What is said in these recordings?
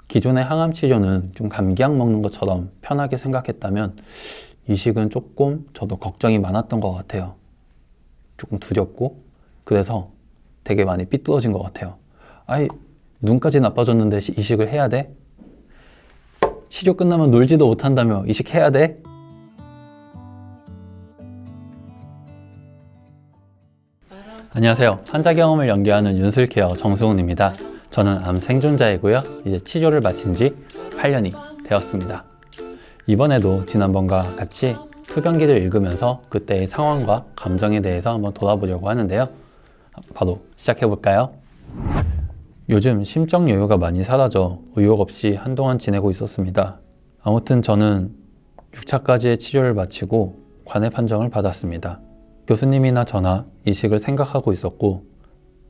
기존의 항암 치료는 좀 감기약 먹는 것처럼 편하게 생각했다면 이식은 조금 저도 걱정이 많았던 것 같아요. 조금 두렵고 그래서 되게 많이 삐뚤어진 것 같아요. 아이, 눈까지 나빠졌는데 이식을 해야 돼? 치료 끝나면 놀지도 못한다며 이식해야 돼? 안녕하세요. 환자 경험을 연계하는 윤술케어 정승훈입니다. 저는 암 생존자이고요. 이제 치료를 마친 지 8년이 되었습니다. 이번에도 지난번과 같이 투병기를 읽으면서 그때의 상황과 감정에 대해서 한번 돌아보려고 하는데요. 바로 시작해볼까요? 요즘 심적 여유가 많이 사라져 의욕 없이 한동안 지내고 있었습니다. 아무튼 저는 6차까지의 치료를 마치고 관해 판정을 받았습니다. 교수님이나 저나 이식을 생각하고 있었고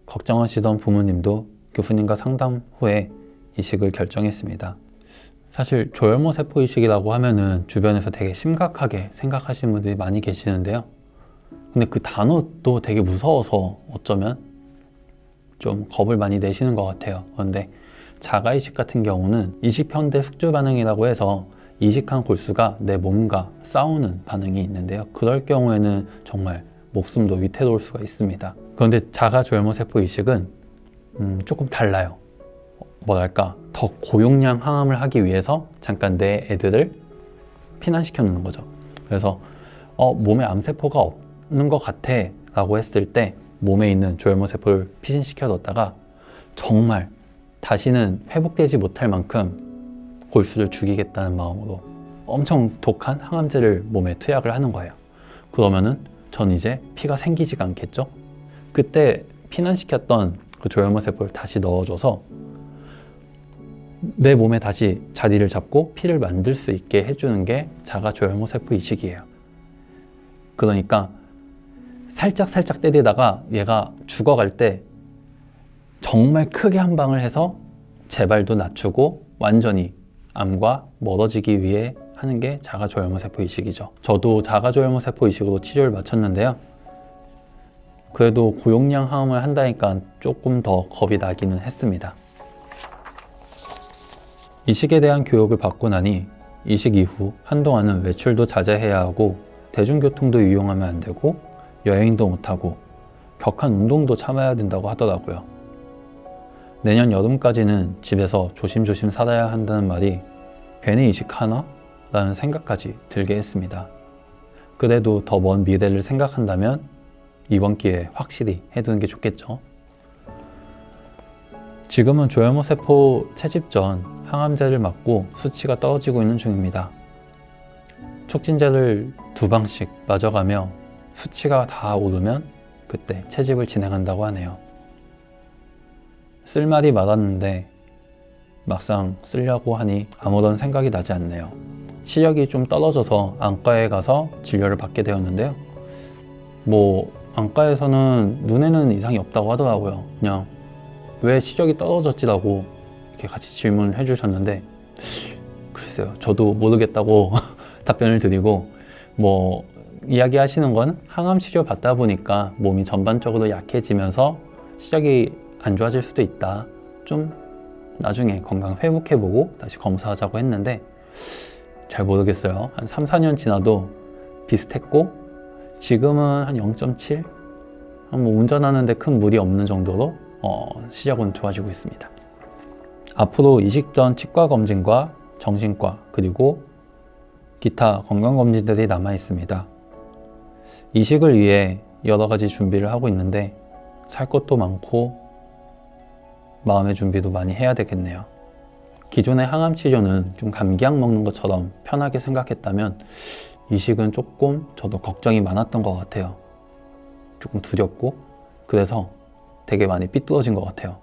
걱정하시던 부모님도 교수님과 상담 후에 이식을 결정했습니다. 사실 조혈모 세포 이식이라고 하면은 주변에서 되게 심각하게 생각하시는 분들이 많이 계시는데요. 근데 그 단어도 되게 무서워서 어쩌면 좀 겁을 많이 내시는 것 같아요. 그런데 자가 이식 같은 경우는 이식 편대 숙주 반응이라고 해서 이식한 골수가 내 몸과 싸우는 반응이 있는데요. 그럴 경우에는 정말 목숨도 위태로울 수가 있습니다. 그런데 자가 조혈모 세포 이식은 조금 달라요. 뭐랄까, 더 고용량 항암을 하기 위해서 잠깐 내 애들을 피난시켜 놓는 거죠. 그래서 몸에 암세포가 없는 것 같아 라고 했을 때 몸에 있는 조혈모 세포를 피신시켜 뒀다가 정말 다시는 회복되지 못할 만큼 골수를 죽이겠다는 마음으로 엄청 독한 항암제를 몸에 투약을 하는 거예요. 그러면은 전 이제 피가 생기지가 않겠죠? 그때 피난시켰던 그 조혈모 세포를 다시 넣어줘서 내 몸에 다시 자리를 잡고 피를 만들 수 있게 해주는 게 자가 조혈모 세포 이식이에요. 그러니까 살짝 때리다가 얘가 죽어갈 때 정말 크게 한 방을 해서 재발도 낮추고 완전히 암과 멀어지기 위해 하는 게 자가 조혈모 세포 이식이죠. 저도 자가 조혈모 세포 이식으로 치료를 마쳤는데요. 그래도 고용량 항암을 한다니까 조금 더 겁이 나기는 했습니다. 이식에 대한 교육을 받고 나니 이식 이후 한동안은 외출도 자제해야 하고 대중교통도 이용하면 안 되고 여행도 못하고 격한 운동도 참아야 된다고 하더라고요. 내년 여름까지는 집에서 조심조심 살아야 한다는 말이 괜히 이식하나? 라는 생각까지 들게 했습니다. 그래도 더 먼 미래를 생각한다면 이번 기회에 확실히 해두는 게 좋겠죠. 지금은 조혈모 세포 채집 전 항암제를 맞고 수치가 떨어지고 있는 중입니다. 촉진제를 2방씩 맞아가며 수치가 다 오르면 그때 채집을 진행한다고 하네요. 쓸 말이 많았는데 막상 쓰려고 하니 아무런 생각이 나지 않네요. 시력이 좀 떨어져서 안과에 가서 진료를 받게 되었는데요. 안과에서는 눈에는 이상이 없다고 하더라고요. 그냥 왜 시력이 떨어졌지라고 이렇게 같이 질문을 해주셨는데 글쎄요, 저도 모르겠다고 답변을 드리고 이야기하시는 건 항암 치료 받다 보니까 몸이 전반적으로 약해지면서 시력이 안 좋아질 수도 있다. 좀 나중에 건강 회복해보고 다시 검사하자고 했는데 잘 모르겠어요. 한 3, 4년 지나도 비슷했고 지금은 한 0.7? 운전하는데 큰 무리 없는 정도로 시력은 좋아지고 있습니다. 앞으로 이식 전 치과 검진과 정신과 그리고 기타 건강검진들이 남아 있습니다. 이식을 위해 여러 가지 준비를 하고 있는데 살 것도 많고 마음의 준비도 많이 해야 되겠네요. 기존의 항암 치료는 좀 감기약 먹는 것처럼 편하게 생각했다면 이식은 조금 저도 걱정이 많았던 것 같아요. 조금 두렵고 그래서 되게 많이 삐뚤어진 것 같아요.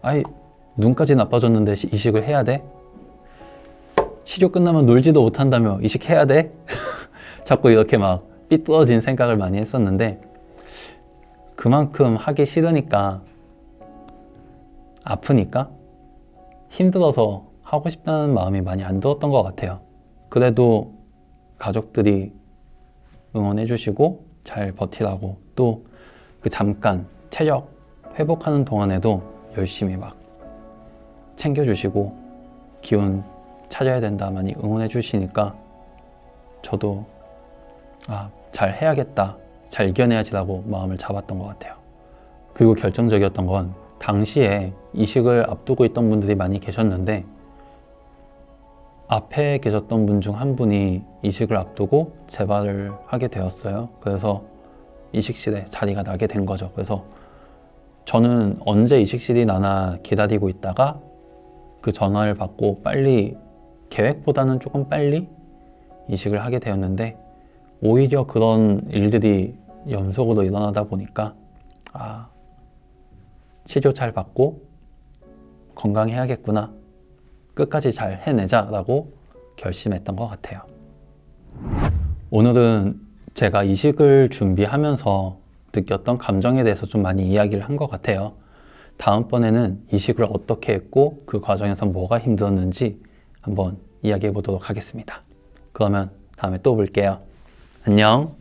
아이, 눈까지 나빠졌는데 이식을 해야 돼? 치료 끝나면 놀지도 못한다며 이식해야 돼? 자꾸 이렇게 막 삐뚤어진 생각을 많이 했었는데 그만큼 하기 싫으니까 아프니까 힘들어서 하고 싶다는 마음이 많이 안 들었던 것 같아요. 그래도 가족들이 응원해 주시고 잘 버티라고 또 그 잠깐 체력 회복하는 동안에도 열심히 막 챙겨주시고 기운 찾아야 된다 많이 응원해 주시니까 저도 잘 해야겠다, 잘 이겨내야지라고 마음을 잡았던 것 같아요. 그리고 결정적이었던 건 당시에 이식을 앞두고 있던 분들이 많이 계셨는데 앞에 계셨던 분 중 한 분이 이식을 앞두고 재발을 하게 되었어요. 그래서 이식실에 자리가 나게 된 거죠. 그래서 저는 언제 이식실이 나나 기다리고 있다가 그 전화를 받고 빨리, 계획보다는 조금 빨리 이식을 하게 되었는데 오히려 그런 일들이 연속으로 일어나다 보니까 치료 잘 받고 건강해야겠구나, 끝까지 잘 해내자 라고 결심했던 것 같아요. 오늘은 제가 이식을 준비하면서 느꼈던 감정에 대해서 좀 많이 이야기를 한 것 같아요. 다음번에는 이식을 어떻게 했고 그 과정에서 뭐가 힘들었는지 한번 이야기해 보도록 하겠습니다. 그러면 다음에 또 볼게요. 안녕.